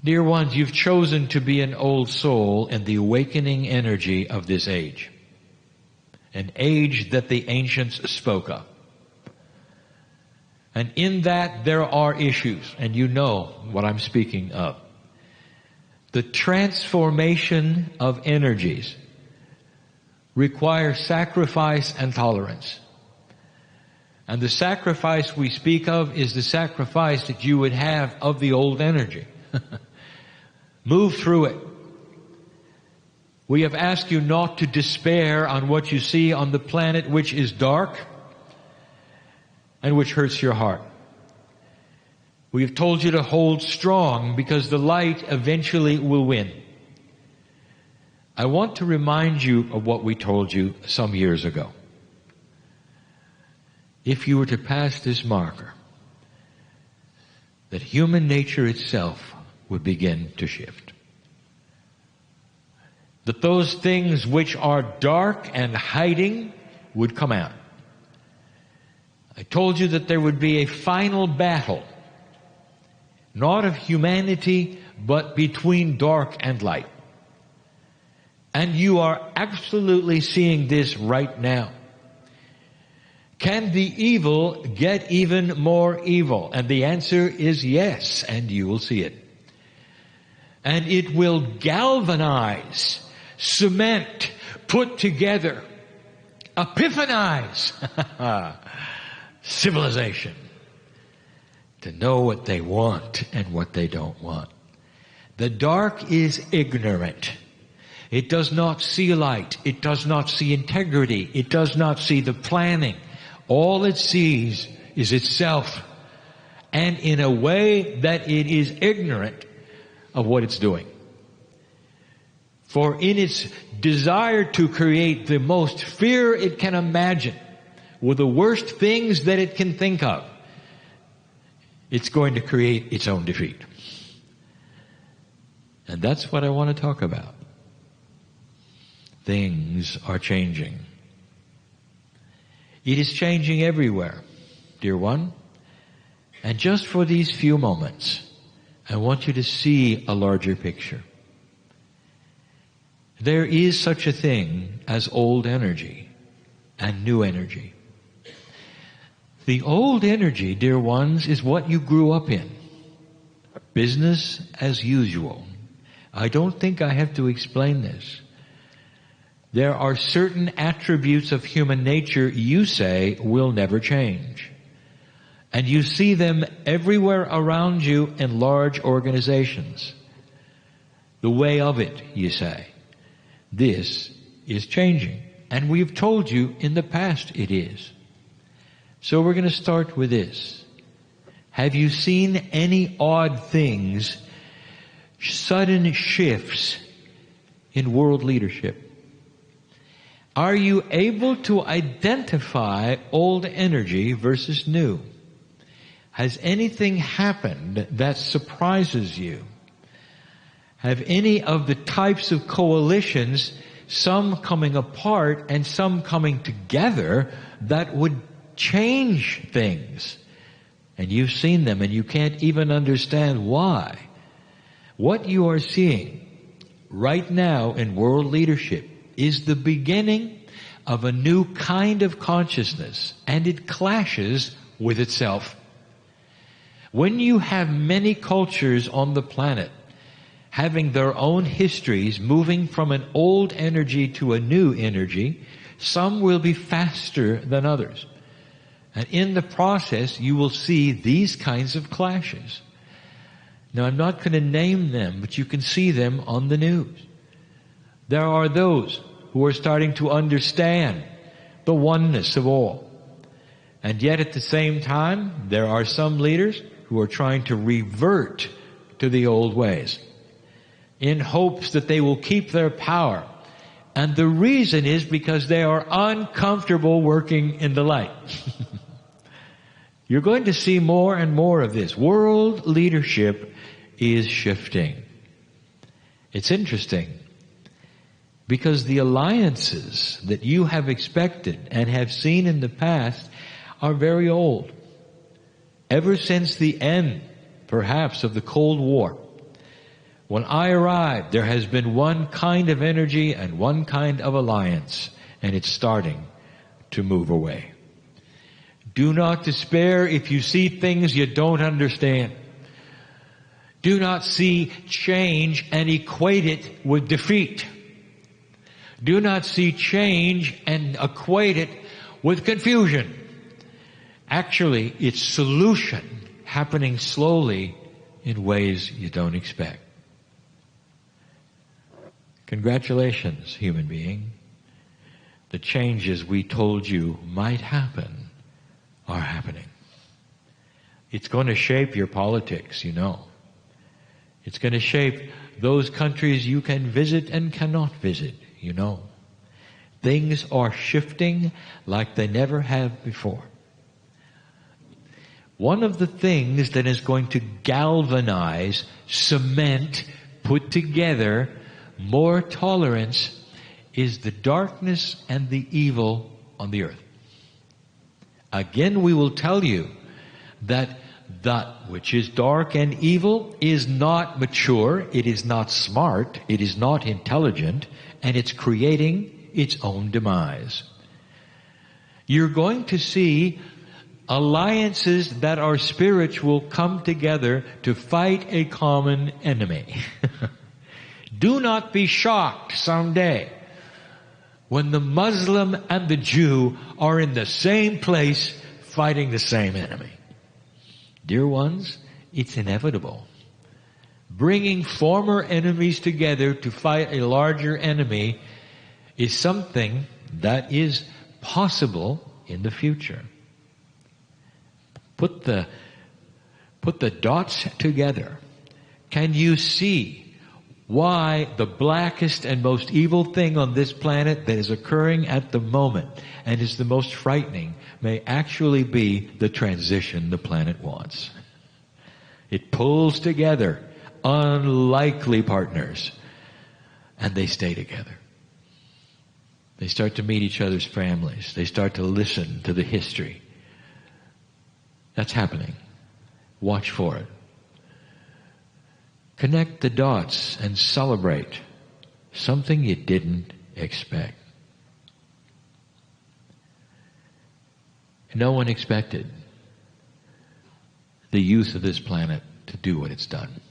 Dear ones, you've chosen to be an old soul in the awakening energy of this age. An age that the ancients spoke of. And in that there are issues, and you know what I'm speaking of. The transformation of energies requires sacrifice and tolerance. And the sacrifice we speak of is the sacrifice that you would have of the old energy. Move through it. We have asked you not to despair on what you see on the planet which is dark and which hurts your heart. We have told you to hold strong because the light eventually will win. I want to remind you of what we told you some years ago. If you were to pass this marker, that human nature itself would begin to shift. That those things which are dark and hiding would come out. I told you that there would be a final battle, not of humanity, but between dark and light. And you are absolutely seeing this right now. Can the evil get even more evil? And the answer is yes, and you will see it. And it will galvanize, cement, put together, epiphanize civilization to know what they want and what they don't want. The dark is ignorant. It does not see light. It does not see integrity. It does not see the planning. All it sees is itself, and in a way that it is ignorant of what it's doing. For in its desire to create the most fear it can imagine, with the worst things that it can think of, it's going to create its own defeat. And that's what I want to talk about. Things are changing. It is changing everywhere, dear one. And just for these few moments, I want you to see a larger picture. There is such a thing as old energy and new energy. The old energy, dear ones, is what you grew up in. Business as usual. I don't think I have to explain this. There are certain attributes of human nature you say will never change. And you see them everywhere around you in large organizations. The way of it, you say. This is changing. And we've told you in the past it is. So we're going to start with this. Have you seen any odd things, sudden shifts in world leadership? Are you able to identify old energy versus new? Has anything happened that surprises you? Have any of the types of coalitions, some coming apart and some coming together, that would change things? And you've seen them and you can't even understand why. What you are seeing right now in world leadership is the beginning of a new kind of consciousness, and it clashes with itself. When you have many cultures on the planet having their own histories, moving from an old energy to a new energy, some will be faster than others. And in the process, you will see these kinds of clashes. Now, I'm not going to name them, but you can see them on the news. There are those who are starting to understand the oneness of all. And yet at the same time, there are some leaders who are trying to revert to the old ways in hopes that they will keep their power. And the reason is because they are uncomfortable working in the light. You're going to see more and more of this. World leadership is shifting. It's interesting, because the alliances that you have expected and have seen in the past are very old. Ever since the end, perhaps, of the Cold War, When I arrived, there has been one kind of energy and one kind of alliance, and it's starting to move away. Do not despair if you see things you don't understand. Do not see change and equate it with defeat. Do not see change and equate it with confusion. Actually, it's solution happening slowly in ways you don't expect. Congratulations, human being. The changes we told you might happen are happening. It's going to shape your politics, you know. It's going to shape those countries you can visit and cannot visit, you know. Things are shifting like they never have before. One of the things that is going to galvanize, cement, put together more tolerance is the darkness and the evil on the earth. Again, we will tell you that that which is dark and evil is not mature, it is not smart, it is not intelligent, and it's creating its own demise. You're going to see alliances that are spiritual come together to fight a common enemy. Do not be shocked someday when the Muslim and the Jew are in the same place fighting the same enemy. Dear ones, it's inevitable. Bringing former enemies together to fight a larger enemy is something that is possible in the future. Put the dots together. Can you see why the blackest and most evil thing on this planet that is occurring at the moment and is the most frightening may actually be the transition the planet wants? It pulls together unlikely partners, and they stay together. They start to meet each other's families. They start to listen to the history. That's happening. Watch for it. Connect the dots and celebrate something you didn't expect. No one expected the youth of this planet to do what it's done.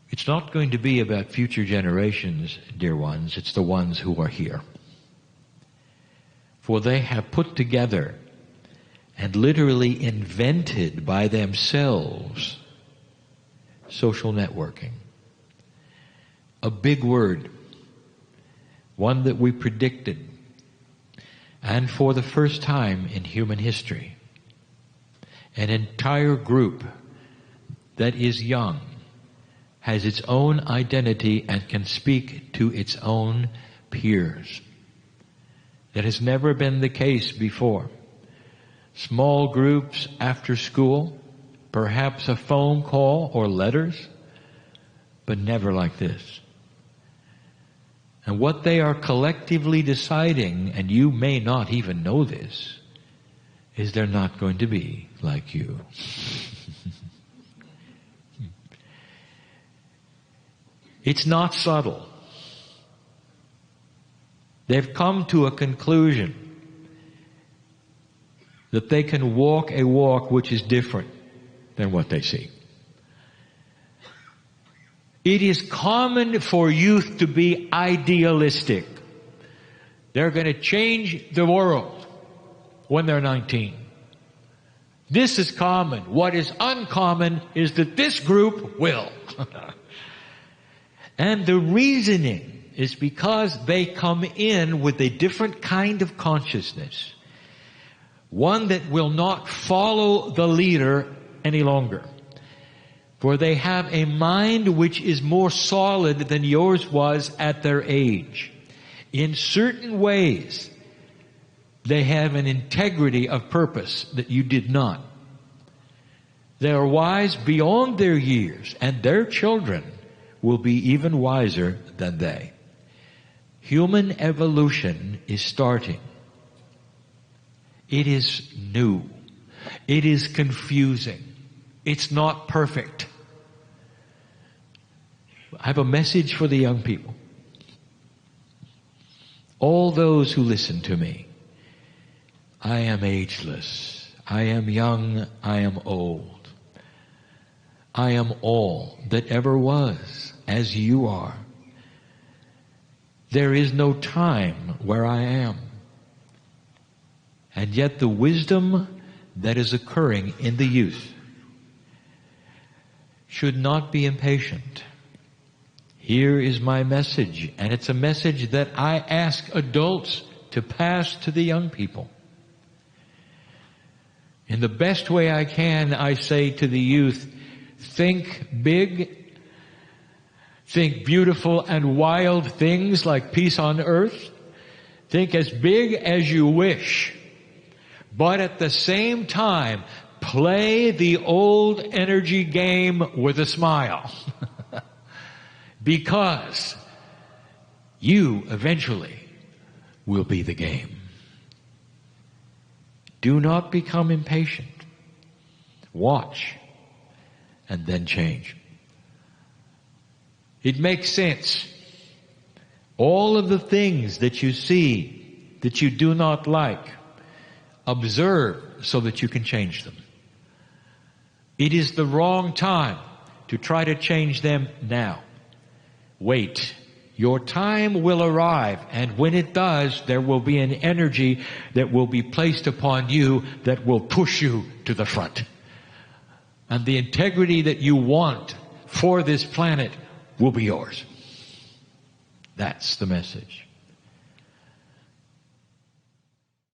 It's not going to be about future generations, dear ones. It's the ones who are here. For they have put together and literally invented by themselves social networking. A big word, one that we predicted, and for the first time in human history, an entire group that is young, has its own identity and can speak to its own peers. That has never been the case before. Small groups after school, perhaps a phone call or letters, but never like this. And what they are collectively deciding, and you may not even know this, is they're not going to be like you. It's not subtle. They've come to a conclusion that they can walk a walk which is different than what they see. It is common for youth to be idealistic. They're going to change the world when they're 19. This is common. What is uncommon is that this group will. And the reasoning is because they come in with a different kind of consciousness. One that will not follow the leader any longer. For they have a mind which is more solid than yours was at their age. In certain ways, they have an integrity of purpose that you did not. They are wise beyond their years, and their children will be even wiser than they. Human evolution is starting. It is new. It is confusing. It's not perfect. I have a message for the young people. All those who listen to me, I am ageless. I am young. I am old. I am all that ever was, as you are. There is no time where I am. And yet the wisdom that is occurring in the youth should not be impatient. Here is my message, and it's a message that I ask adults to pass to the young people. In the best way I can, I say to the youth, think big, think beautiful and wild things like peace on earth. Think as big as you wish. But at the same time, play the old energy game with a smile. Because you eventually will be the game. Do not become impatient. Watch and then change. It makes sense. All of the things that you see that you do not like, observe so that you can change them. It is the wrong time to try to change them now. Wait. Your time will arrive, and when it does, there will be an energy that will be placed upon you that will push you to the front. And the integrity that you want for this planet will be yours. That's the message.